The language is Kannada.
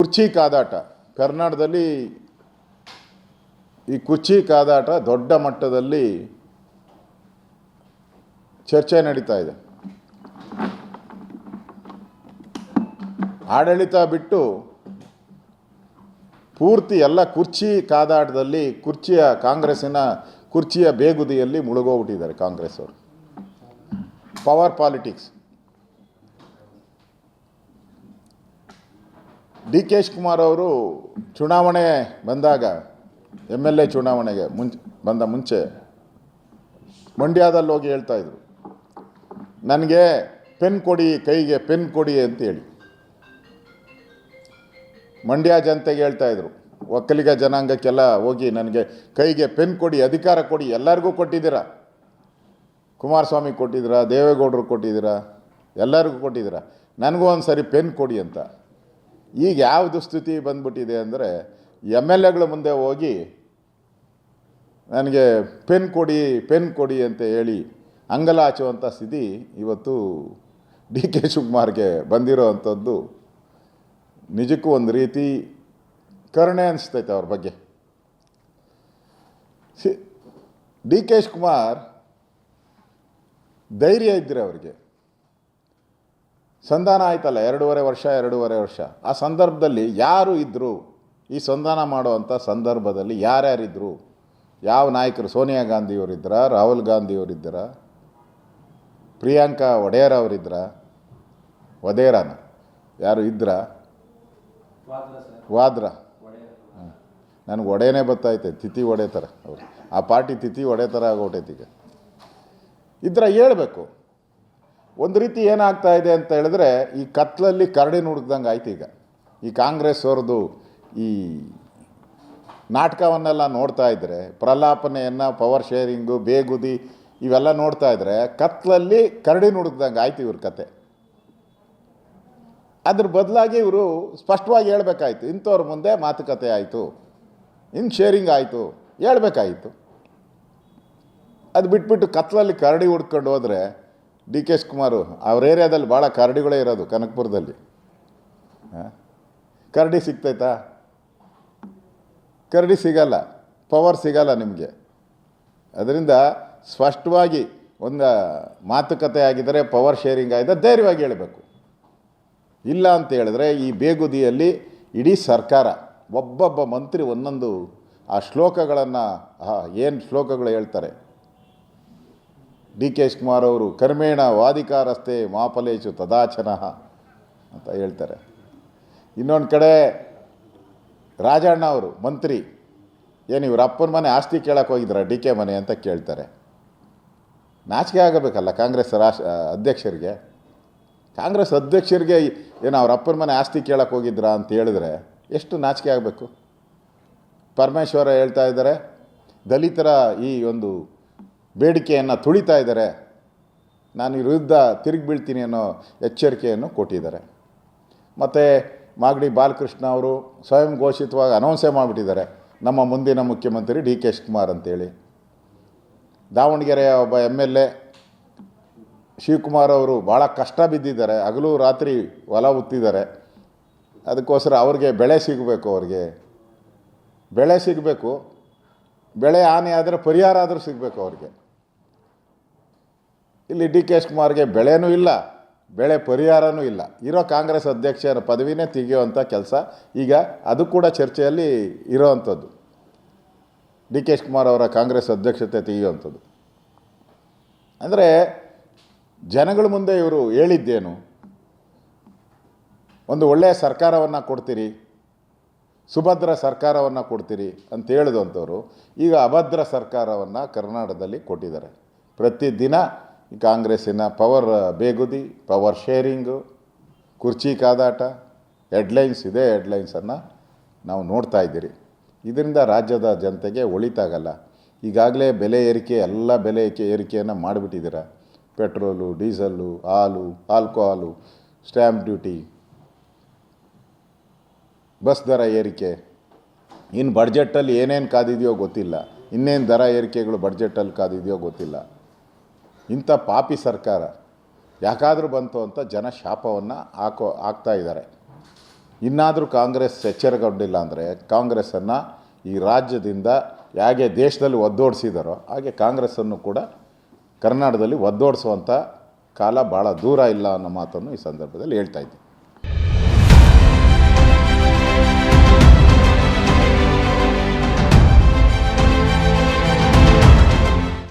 ಕುರ್ಚಿ ಕಾದಾಟ ಕರ್ನಾಟಕದಲ್ಲಿ ಈ ಕುರ್ಚಿ ಕಾದಾಟ ದೊಡ್ಡ ಮಟ್ಟದಲ್ಲಿ ಚರ್ಚೆ ನಡೀತಾ ಇದೆ. ಆಡಳಿತ ಬಿಟ್ಟು ಪೂರ್ತಿ ಎಲ್ಲ ಕುರ್ಚಿ ಕಾದಾಟದಲ್ಲಿ ಕಾಂಗ್ರೆಸ್ಸಿನ ಕುರ್ಚಿಯ ಬೇಗುದಿಯಲ್ಲಿ ಮುಳುಗೋಗ್ಬಿಟ್ಟಿದ್ದಾರೆ ಕಾಂಗ್ರೆಸ್ ಅವರು. Power politics. D K Shivakumar ಅವರು ಚುನಾವಣೆ ಬಂದಾಗ MLA ಚುನಾವಣೆಗೆ ಮುಂಚೆ ಮಂಡ್ಯದಲ್ಲಿ ಹೋಗಿ ಹೇಳ್ತಾಯಿದ್ರು, ನನಗೆ ಪೆನ್ ಕೊಡಿ, ಕೈಗೆ ಪೆನ್ ಕೊಡಿ ಅಂತೇಳಿ ಮಂಡ್ಯ ಜನತೆಗೆ ಹೇಳ್ತಾಯಿದ್ರು. ಒಕ್ಕಲಿಗ ಜನಾಂಗಕ್ಕೆಲ್ಲ ಹೋಗಿ ನನಗೆ ಕೈಗೆ ಪೆನ್ ಕೊಡಿ, ಅಧಿಕಾರ ಕೊಡಿ. ಎಲ್ಲರಿಗೂ ಕೊಟ್ಟಿದ್ದೀರಾ, ಕುಮಾರಸ್ವಾಮಿ ಕೊಟ್ಟಿದ್ದೀರಾ, ದೇವೇಗೌಡರು ಕೊಟ್ಟಿದ್ದೀರಾ, ಎಲ್ಲರಿಗೂ ಕೊಟ್ಟಿದ್ದೀರಾ, ನನಗೂ ಒಂದು ಸರಿ ಪೆನ್ ಕೊಡಿ ಅಂತ. ಈಗ ಯಾವುದು ಸ್ಥಿತಿ ಬಂದ್ಬಿಟ್ಟಿದೆ ಅಂದರೆ MLAಗಳ ಮುಂದೆ ಹೋಗಿ ನನಗೆ ಪೆನ್ ಕೊಡಿ ಅಂತ ಹೇಳಿ ಅಂಗಲಾಚುವಂಥ ಸ್ಥಿತಿ ಇವತ್ತು ಡಿ ಕೆ ಶಿವಕುಮಾರ್ಗೆ ಬಂದಿರೋ ಅಂಥದ್ದು ನಿಜಕ್ಕೂ ಒಂದು ರೀತಿ ಕರುಣೆ ಅನಿಸ್ತೈತೆ ಅವ್ರ ಬಗ್ಗೆ. ಡಿ ಕೆ ಶಿವಕುಮಾರ್ ಧೈರ್ಯ ಇದ್ದರೆ ಅವ್ರಿಗೆ ಸಂಧಾನ ಆಯ್ತಲ್ಲ 2.5 ವರ್ಷ. ಆ ಸಂದರ್ಭದಲ್ಲಿ ಯಾರು ಇದ್ದರು? ಈ ಸಂಧಾನ ಮಾಡುವಂಥ ಸಂದರ್ಭದಲ್ಲಿ ಯಾರ್ಯಾರಿದ್ದರು? ಯಾವ ನಾಯಕರು? ಸೋನಿಯಾ ಗಾಂಧಿಯವರಿದ್ದರ, ರಾಹುಲ್ ಗಾಂಧಿಯವರಿದ್ದರ, ಪ್ರಿಯಾಂಕಾ ವಡೇರ ಅವರಿದ್ದರ, ವಡೇರಾನ ಯಾರು ಇದ್ರ? ವಾದ್ರಾ. ನನಗೆ ಒಡೆಯೇ ಬರ್ತೈತೆ, ತಿಥಿ ಒಡೆ ಥರ ಅವರು. ಆ ಪಾರ್ಟಿ ತಿಥಿ ಒಡೆ ಥರ ಆಗೋಟೈತಿ. ಈಗ ಇದ್ರ ಹೇಳ್ಬೇಕು. ಒಂದು ರೀತಿ ಏನಾಗ್ತಾ ಇದೆ ಅಂತ ಹೇಳಿದ್ರೆ ಈ ಕತ್ಲಲ್ಲಿ ಕರಡಿ ನುಡುಕ್ದಂಗೆ ಆಯ್ತು. ಈಗ ಈ ಕಾಂಗ್ರೆಸ್ ಅವ್ರದ್ದು ಈ ನಾಟಕವನ್ನೆಲ್ಲ ನೋಡ್ತಾ ಇದ್ದರೆ, ಪ್ರಲಾಪನೆಯನ್ನು, ಪವರ್ ಶೇರಿಂಗು, ಬೇಗುದಿ ಇವೆಲ್ಲ ನೋಡ್ತಾ ಇದ್ದರೆ ಕತ್ಲಲ್ಲಿ ಕರಡಿ ನುಡುಕ್ದಂಗೆ ಆಯ್ತು ಇವ್ರ ಕತೆ. ಅದ್ರ ಬದಲಾಗಿ ಇವರು ಸ್ಪಷ್ಟವಾಗಿ ಹೇಳ್ಬೇಕಾಯ್ತು, ಇಂಥವ್ರ ಮುಂದೆ ಮಾತುಕತೆ ಆಯಿತು, ಇನ್ನು ಶೇರಿಂಗ್ ಆಯಿತು ಹೇಳ್ಬೇಕಾಯಿತು. ಅದು ಬಿಟ್ಬಿಟ್ಟು ಕತ್ಲಲ್ಲಿ ಕರಡಿ ಹುಡ್ಕೊಂಡು ಹೋದರೆ ಡಿ ಕೆ ಶಿವಕುಮಾರು ಅವ್ರ ಏರಿಯಾದಲ್ಲಿ ಭಾಳ ಕರಡಿಗಳೇ ಇರೋದು. ಕನಕಪುರದಲ್ಲಿ ಕರಡಿ ಸಿಗ್ತೈತಾ? ಕರಡಿ ಸಿಗಲ್ಲ, ಪವರ್ ಸಿಗಲ್ಲ ನಿಮಗೆ. ಅದರಿಂದ ಸ್ಪಷ್ಟವಾಗಿ ಒಂದು ಮಾತುಕತೆ ಆಗಿದ್ದರೆ, ಪವರ್ ಶೇರಿಂಗ್ ಆಗಿದ್ದರೆ ಧೈರ್ಯವಾಗಿ ಹೇಳಬೇಕು. ಇಲ್ಲ ಅಂತ ಹೇಳಿದ್ರೆ ಈ ಬೇಗುದಿಯಲ್ಲಿ ಇಡೀ ಸರ್ಕಾರ, ಒಬ್ಬೊಬ್ಬ ಮಂತ್ರಿ ಒಂದೊಂದು ಆ ಶ್ಲೋಕಗಳನ್ನು ಏನು ಶ್ಲೋಕಗಳು ಹೇಳ್ತಾರೆ. ಡಿ ಕೆ ಶಿವಕುಮಾರ್ ಅವರು ಕರ್ಮೇಣ ವಾದಿಕಾರಸ್ತೆ ಮಾಫಲೇಶು ತದಾಚನಃ ಅಂತ ಹೇಳ್ತಾರೆ. ಇನ್ನೊಂದು ಕಡೆ ರಾಜಣ್ಣ ಅವರು ಮಂತ್ರಿ, ಏನು ಇವ್ರ ಅಪ್ಪನ ಮನೆ ಆಸ್ತಿ ಕೇಳಕ್ಕೆ ಹೋಗಿದ್ರ ಡಿ ಕೆ ಮನೆ ಅಂತ ಕೇಳ್ತಾರೆ. ನಾಚಿಕೆ ಆಗಬೇಕಲ್ಲ ಕಾಂಗ್ರೆಸ್ ಅಧ್ಯಕ್ಷರಿಗೆ. ಕಾಂಗ್ರೆಸ್ ಅಧ್ಯಕ್ಷರಿಗೆ ಏನು ಅವ್ರ ಅಪ್ಪನ ಮನೆ ಆಸ್ತಿ ಕೇಳಕ್ಕೆ ಹೋಗಿದ್ರಾ ಅಂತ ಹೇಳಿದ್ರೆ ಎಷ್ಟು ನಾಚಿಕೆ ಆಗಬೇಕು. ಪರಮೇಶ್ವರ ಹೇಳ್ತಾ ಇದ್ದಾರೆ, ದಲಿತರ ಈ ಒಂದು ಬೇಡಿಕೆಯನ್ನು ತುಳಿತಾ ಇದ್ದಾರೆ, ನಾನು ಈ ವಿರುದ್ಧ ತಿರುಗಿ ಬೀಳ್ತೀನಿ ಅನ್ನೋ ಎಚ್ಚರಿಕೆಯನ್ನು ಕೊಟ್ಟಿದ್ದಾರೆ. ಮತ್ತು ಮಾಗಡಿ ಬಾಲಕೃಷ್ಣ ಅವರು ಸ್ವಯಂ ಘೋಷಿತವಾಗಿ ಅನೌನ್ಸೇ ಮಾಡಿಬಿಟ್ಟಿದ್ದಾರೆ, ನಮ್ಮ ಮುಂದಿನ ಮುಖ್ಯಮಂತ್ರಿ ಡಿ ಕೆ ಶಿವಕುಮಾರ್ ಅಂತೇಳಿ. ದಾವಣಗೆರೆಯ ಒಬ್ಬ MLA ಶಿವಕುಮಾರ್ ಅವರು ಭಾಳ ಕಷ್ಟ ಬಿದ್ದಿದ್ದಾರೆ, ಹಗಲು ರಾತ್ರಿ ಹೊಲ ಉತ್ತಿದ್ದಾರೆ. ಅದಕ್ಕೋಸ್ಕರ ಅವ್ರಿಗೆ ಬೆಳೆ ಸಿಗಬೇಕು, ಬೆಳೆ ಹಾನಿ ಆದರೆ ಪರಿಹಾರ ಆದರೂ ಸಿಗಬೇಕು ಅವ್ರಿಗೆ. ಇಲ್ಲಿ ಡಿ ಕೆ ಶಿವಕುಮಾರ್ಗೆ ಬೆಳೆನೂ ಇಲ್ಲ, ಬೆಳೆ ಪರಿಹಾರನೂ ಇಲ್ಲ. ಇರೋ ಕಾಂಗ್ರೆಸ್ ಅಧ್ಯಕ್ಷರ ಪದವಿನೇ ತೆಗೆಯುವಂಥ ಕೆಲಸ ಈಗ ಅದು ಕೂಡ ಚರ್ಚೆಯಲ್ಲಿ ಇರೋವಂಥದ್ದು. ಡಿ ಕೆ ಶಿವಕುಮಾರ್ ಅವರ ಕಾಂಗ್ರೆಸ್ ಅಧ್ಯಕ್ಷತೆ ತೆಗೆಯುವಂಥದ್ದು. ಅಂದರೆ ಜನಗಳ ಮುಂದೆ ಇವರು ಹೇಳಿದ್ದೇನು? ಒಂದು ಒಳ್ಳೆಯ ಸರ್ಕಾರವನ್ನು ಕೊಡ್ತೀರಿ, ಸುಭದ್ರ ಸರ್ಕಾರವನ್ನು ಕೊಡ್ತೀರಿ ಅಂತ ಹೇಳಿದಂಥವ್ರು ಈಗ ಅಭದ್ರ ಸರ್ಕಾರವನ್ನು ಕರ್ನಾಟಕದಲ್ಲಿ ಕೊಟ್ಟಿದ್ದಾರೆ. ಪ್ರತಿದಿನ ಕಾಂಗ್ರೆಸ್ಸಿನ ಪವರ್ ಬೇಗುದಿ, ಪವರ್ ಶೇರಿಂಗು, ಕುರ್ಚಿ ಕಾದಾಟ, ಇದೇ ಹೆಡ್ಲೈನ್ಸನ್ನು ನಾವು ನೋಡ್ತಾ ಇದ್ದೀರಿ. ಇದರಿಂದ ರಾಜ್ಯದ ಜನತೆಗೆ ಒಳಿತಾಗಲ್ಲ. ಈಗಾಗಲೇ ಬೆಲೆ ಏರಿಕೆ, ಎಲ್ಲ ಬೆಲೆ ಏರಿಕೆಯನ್ನು ಮಾಡಿಬಿಟ್ಟಿದ್ದೀರ. ಪೆಟ್ರೋಲು, ಡೀಸಲ್ಲು, ಹಾಲು, ಆಲ್ಕೋಹಾಲು, ಸ್ಟ್ಯಾಂಪ್ ಡ್ಯೂಟಿ, ಬಸ್ ದರ ಏರಿಕೆ, ಇನ್ನು ಬಡ್ಜೆಟಲ್ಲಿ ಏನೇನು ಕಾದಿದೆಯೋ ಗೊತ್ತಿಲ್ಲ, ಇನ್ನೇನು ದರ ಏರಿಕೆಗಳು ಬಡ್ಜೆಟಲ್ಲಿ ಕಾದಿದೆಯೋ ಗೊತ್ತಿಲ್ಲ. ಇಂಥ ಪಾಪಿ ಸರ್ಕಾರ ಯಾಕಾದರೂ ಬಂತು ಅಂತ ಜನ ಶಾಪವನ್ನು ಹಾಕ್ತಾ ಇದ್ದಾರೆ. ಇನ್ನಾದರೂ ಕಾಂಗ್ರೆಸ್ ಎಚ್ಚರಗೊಂಡಿಲ್ಲ ಅಂದರೆ ಕಾಂಗ್ರೆಸ್ಸನ್ನು ಈ ರಾಜ್ಯದಿಂದ ಹೇಗೆ ದೇಶದಲ್ಲಿ ಒದ್ದೋಡಿಸಿದಾರೋ ಹಾಗೆ ಕಾಂಗ್ರೆಸ್ಸನ್ನು ಕೂಡ ಕರ್ನಾಟಕದಲ್ಲಿ ಒದ್ದೋಡಿಸುವಂಥ ಕಾಲ ಭಾಳ ದೂರ ಇಲ್ಲ ಅನ್ನೋ ಮಾತನ್ನು ಈ ಸಂದರ್ಭದಲ್ಲಿ ಹೇಳ್ತಾ ಇದ್ದೀನಿ.